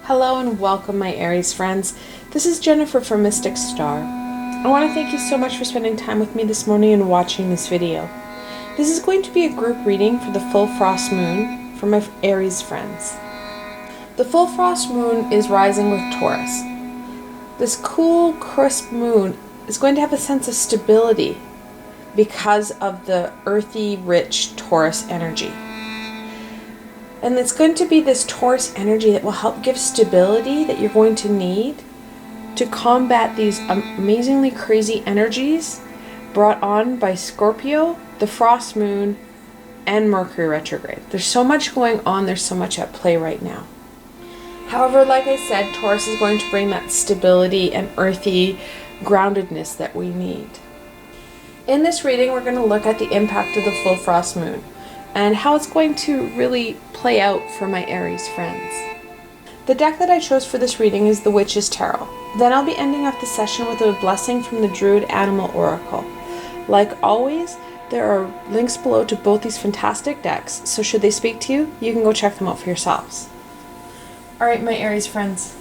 Hello and welcome, my Aries friends. This is Jennifer from Mystic Star. I want to thank you so much for spending time with me this morning and watching this video. This is going to be a group reading for the full frost moon for my Aries friends. The full frost moon is rising with Taurus. This cool, crisp moon is going to have a sense of stability because of the earthy, rich Taurus energy. And it's going to be this Taurus energy that will help give stability that you're going to need to combat these amazingly crazy energies brought on by Scorpio, the frost moon, and Mercury Retrograde. There's so much going on, there's so much at play right now. However, like I said, Taurus is going to bring that stability and earthy groundedness that we need. In this reading, we're going to look at the impact of the full frost moon and how it's going to really play out for my Aries friends. The deck that I chose for this reading is the Witch's Tarot. Then I'll be ending off the session with a blessing from the Druid Animal Oracle. Like always, there are links below to both these fantastic decks, so should they speak to you, you can go check them out for yourselves. Alright, my Aries friends,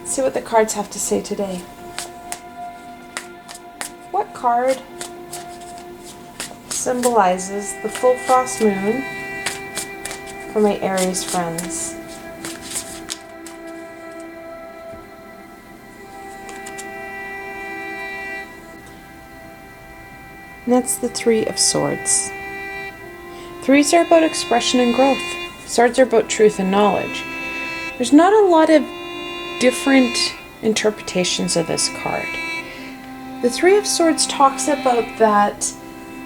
let's see what the cards have to say today. What card symbolizes the full frost moon for my Aries friends? And that's the Three of Swords. Threes are about expression and growth. Swords are about truth and knowledge. There's not a lot of different interpretations of this card. The Three of Swords talks about that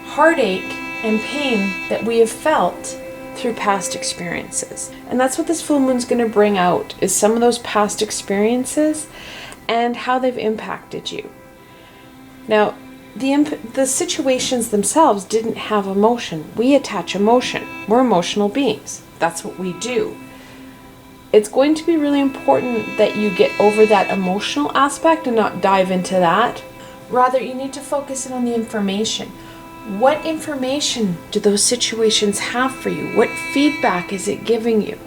heartache and pain that we have felt through past experiences. And that's what this full moon's going to bring out, is some of those past experiences and how they've impacted you. Now, the situations themselves didn't have emotion. We attach emotion. We're emotional beings. That's what we do. It's going to be really important that you get over that emotional aspect and not dive into that. Rather, you need to focus in on the information. What information do those situations have for you? What feedback is it giving you?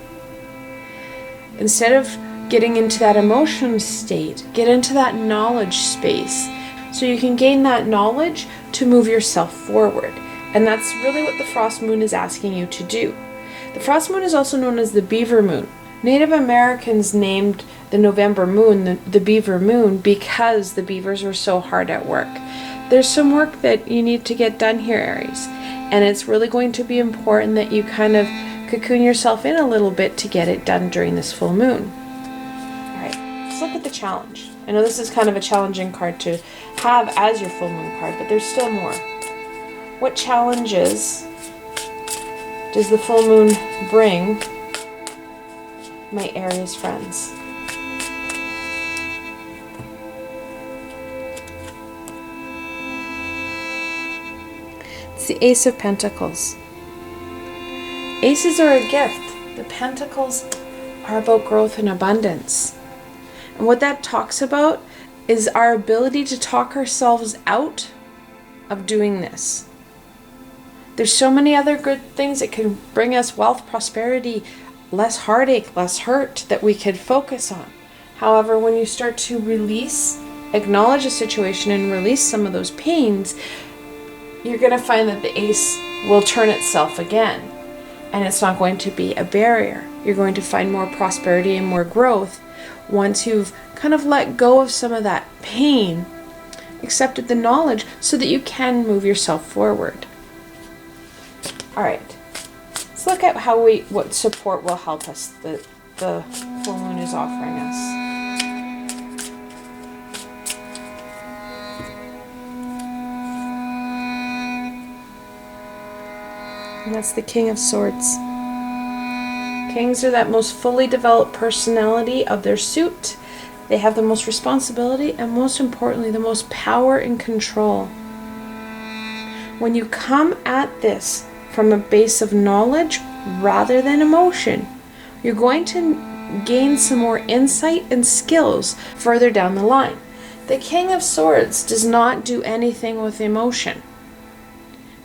Instead of getting into that emotion state, get into that knowledge space so you can gain that knowledge to move yourself forward. And that's really what the frost moon is asking you to do. The frost moon is also known as the beaver moon. Native Americans named the November moon the beaver moon because the beavers were so hard at work. There's some work that you need to get done here, Aries, and it's really going to be important that you kind of cocoon yourself in a little bit to get it done during this full moon. Alright, let's look at the challenge. I know this is kind of a challenging card to have as your full moon card, but there's still more. What challenges does the full moon bring my Aries friends? The Ace of Pentacles. Aces are a gift. The Pentacles are about growth and abundance. And what that talks about is our ability to talk ourselves out of doing this. There's so many other good things that can bring us wealth, prosperity, less heartache, less hurt that we could focus on. However, when you start to acknowledge a situation and release some of those pains, you're going to find that the ace will turn itself again, and it's not going to be a barrier. You're going to find more prosperity and more growth once you've kind of let go of some of that pain, accepted the knowledge so that you can move yourself forward. Alright, let's look at what support will help us that the full moon is offering us. And that's the King of Swords. Kings are that most fully developed personality of their suit. They have the most responsibility and, most importantly, the most power and control. When you come at this from a base of knowledge rather than emotion, you're going to gain some more insight and skills further down the line. The King of Swords does not do anything with emotion.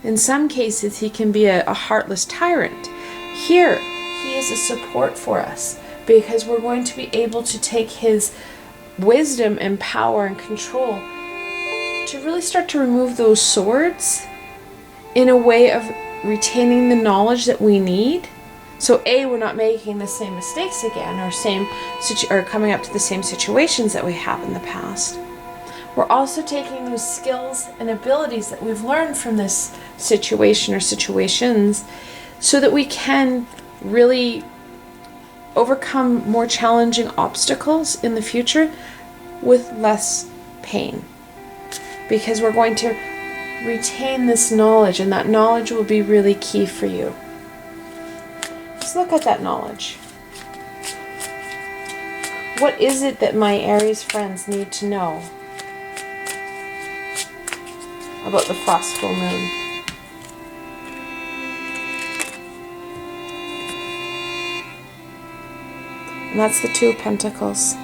In some cases, he can be a heartless tyrant. Here, he is a support for us because we're going to be able to take his wisdom and power and control to really start to remove those swords in a way of retaining the knowledge that we need. So we're not making the same mistakes again, or coming up to the same situations that we have in the past. We're also taking those skills and abilities that we've learned from this situation or situations so that we can really overcome more challenging obstacles in the future with less pain. Because we're going to retain this knowledge, and that knowledge will be really key for you. Let's look at that knowledge. What is it that my Aries friends need to know about the frost full moon? And that's the Two of Pentacles.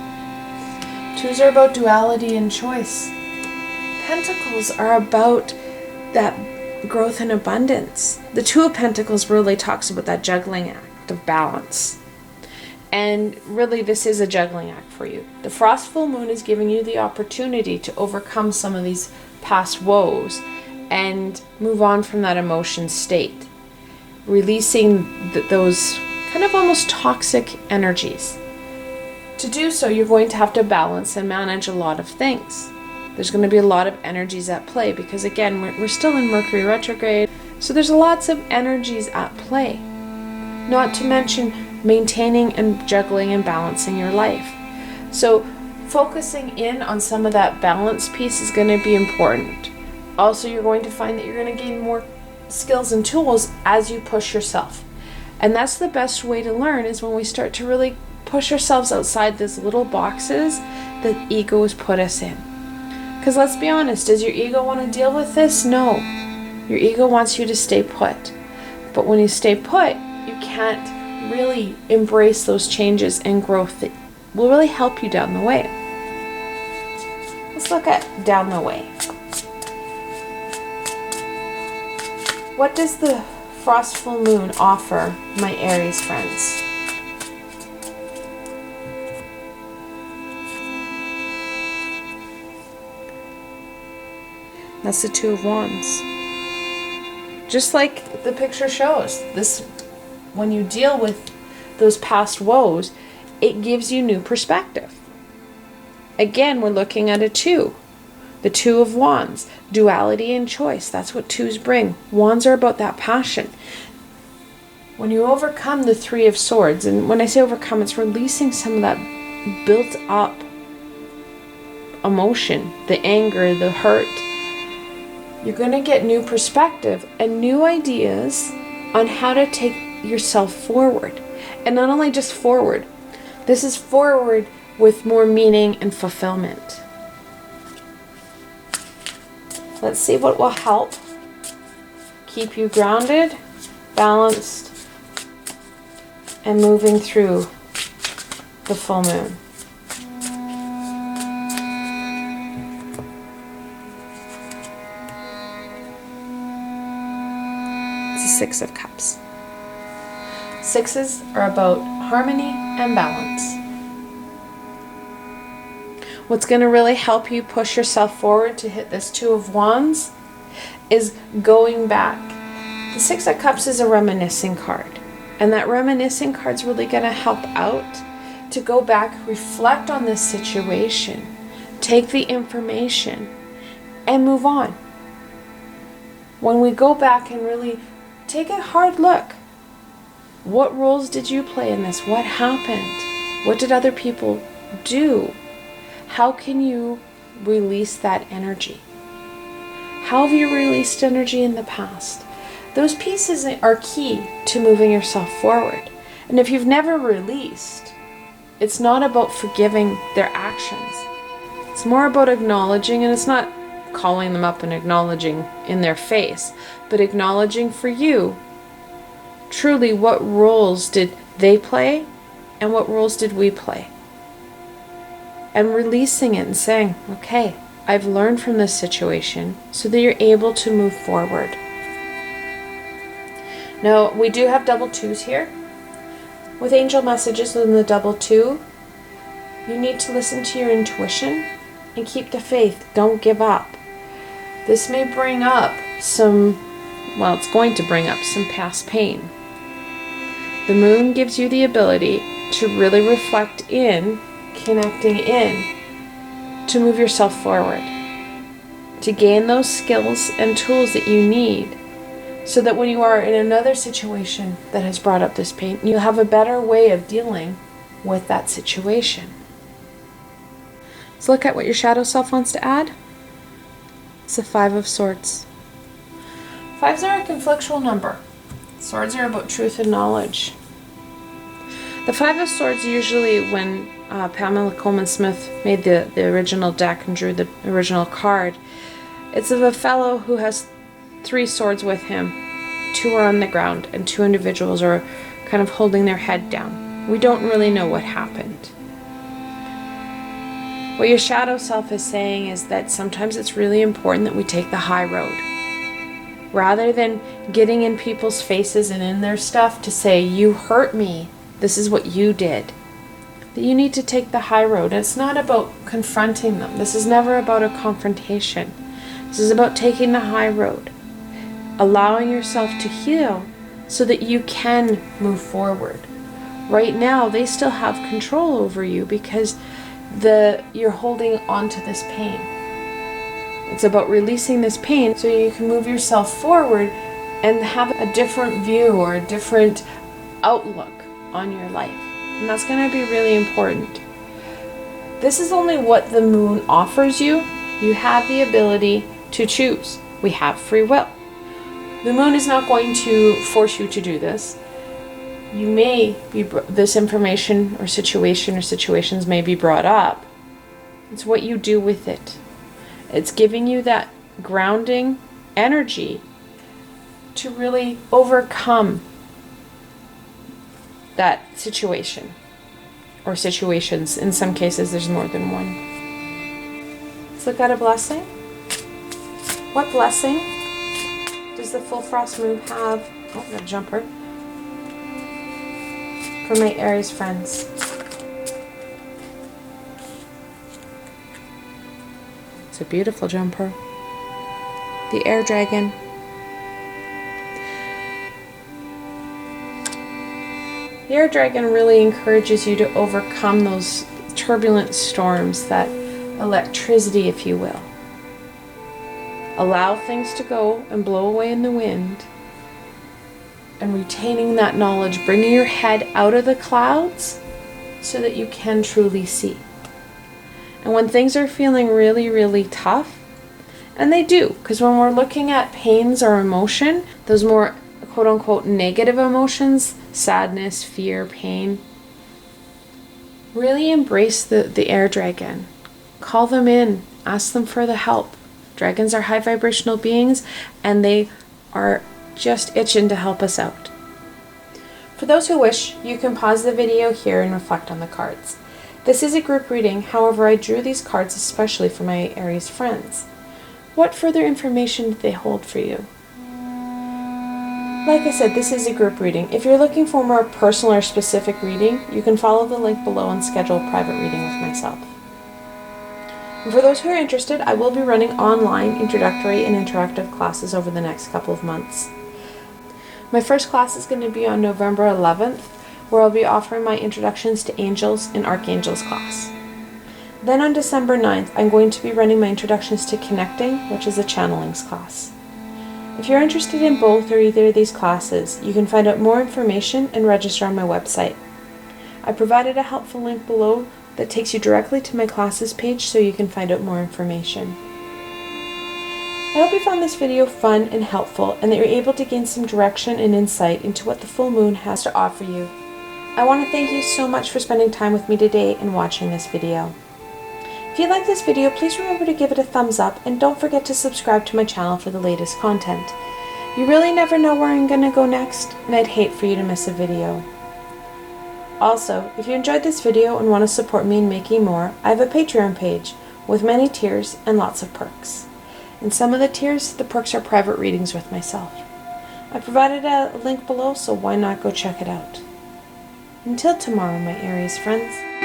Twos are about duality and choice. Pentacles are about that growth and abundance. The Two of Pentacles really talks about that juggling act of balance. And really, this is a juggling act for you. The frost full moon is giving you the opportunity to overcome some of these past woes and move on from that emotion state, releasing those kind of almost toxic energies. To do so, you're going to have to balance and manage a lot of things. There's going to be a lot of energies at play because, again, we're still in Mercury Retrograde, so there's lots of energies at play. Not to mention maintaining and juggling and balancing your life. So focusing in on some of that balance piece is going to be important. Also, you're going to find that you're going to gain more skills and tools as you push yourself. And that's the best way to learn, is when we start to really push ourselves outside these little boxes that ego has put us in. Because let's be honest, does your ego want to deal with this? No. Your ego wants you to stay put. But when you stay put, you can't really embrace those changes and growth that will really help you down the way. Let's look at down the way. What does the frost full moon offer my Aries friends? That's the Two of Wands. Just like the picture shows, this, when you deal with those past woes, it gives you new perspective. Again, we're looking at a two. The Two of Wands, duality and choice. That's what twos bring. Wands are about that passion. When you overcome the Three of Swords, and when I say overcome, it's releasing some of that built up emotion, the anger, the hurt. You're going to get new perspective and new ideas on how to take yourself forward. And not only just forward, this is forward with more meaning and fulfillment. Let's see what will help keep you grounded, balanced, and moving through the full moon. It's the Six of Cups. Sixes are about harmony and balance. What's going to really help you push yourself forward to hit this Two of Wands is going back. The Six of Cups is a reminiscing card. And that reminiscing card is really going to help out to go back, reflect on this situation, take the information, and move on. When we go back and really take a hard look, what roles did you play in this? What happened? What did other people do? How can you release that energy? How have you released energy in the past? Those pieces are key to moving yourself forward. And if you've never released, it's not about forgiving their actions. It's more about acknowledging, and it's not calling them up and acknowledging in their face, but acknowledging for you, truly, what roles did they play and what roles did we play? And releasing it and saying, okay, I've learned from this situation, so that you're able to move forward. Now, we do have double twos here. With angel messages in the double 2, you need to listen to your intuition and keep the faith. Don't give up. This may bring up it's going to bring up some past pain. The moon gives you the ability to really reflect in, connecting in, to move yourself forward, to gain those skills and tools that you need so that when you are in another situation that has brought up this pain, you'll have a better way of dealing with that situation. Let's look at what your shadow self wants to add. It's the 5 of Swords. 5s are a conflictual number. Swords are about truth and knowledge. The 5 of Swords, usually when Pamela Coleman Smith made the original deck and drew the original card, it's of a fellow who has 3 swords with him. 2 are on the ground and 2 individuals are kind of holding their head down. We don't really know what happened. What your shadow self is saying is that sometimes it's really important that we take the high road. Rather than getting in people's faces and in their stuff to say, you hurt me, this is what you did. That you need to take the high road. And it's not about confronting them. This is never about a confrontation. This is about taking the high road. Allowing yourself to heal so that you can move forward. Right now, they still have control over you because you're holding on to this pain. It's about releasing this pain so you can move yourself forward and have a different view or a different outlook on your life. And that's going to be really important. This is only what the moon offers you. You have the ability to choose. We have free will. The moon is not going to force you to do this. You may be, this information or situations may be brought up. It's what you do with it. It's giving you that grounding energy to really overcome that situation or situations. In some cases, there's more than one. Let's look at a blessing. What blessing does the full frost moon have? Oh, I got a jumper. For my Aries friends. It's a beautiful jumper. The air dragon. The air dragon really encourages you to overcome those turbulent storms, that electricity, if you will. Allow things to go and blow away in the wind. And retaining that knowledge, bringing your head out of the clouds so that you can truly see. And when things are feeling really, really tough, and they do, because when we're looking at pains or emotion, those more quote-unquote negative emotions, sadness, fear, pain, really embrace the air dragon. Call them in, ask them for the help. Dragons are high vibrational beings, and they are just itching to help us out. For those who wish, you can pause the video here and reflect on the cards. This is a group reading, however, I drew these cards especially for my Aries friends. What further information do they hold for you? Like I said, this is a group reading. If you're looking for more personal or specific reading, you can follow the link below and schedule a private reading with myself. And for those who are interested, I will be running online introductory and interactive classes over the next couple of months. My first class is going to be on November 11th, where I'll be offering my Introductions to Angels and Archangels class. Then on December 9th, I'm going to be running my Introductions to Connecting, which is a Channelings class. If you're interested in both or either of these classes, you can find out more information and register on my website. I provided a helpful link below that takes you directly to my classes page so you can find out more information. I hope you found this video fun and helpful, and that you're able to gain some direction and insight into what the full moon has to offer you. I want to thank you so much for spending time with me today and watching this video. If you like this video, please remember to give it a thumbs up, and don't forget to subscribe to my channel for the latest content. You really never know where I'm going to go next, and I'd hate for you to miss a video. Also, if you enjoyed this video and want to support me in making more, I have a Patreon page with many tiers and lots of perks. In some of the tiers, the perks are private readings with myself. I provided a link below, so why not go check it out. Until tomorrow, my Aries friends.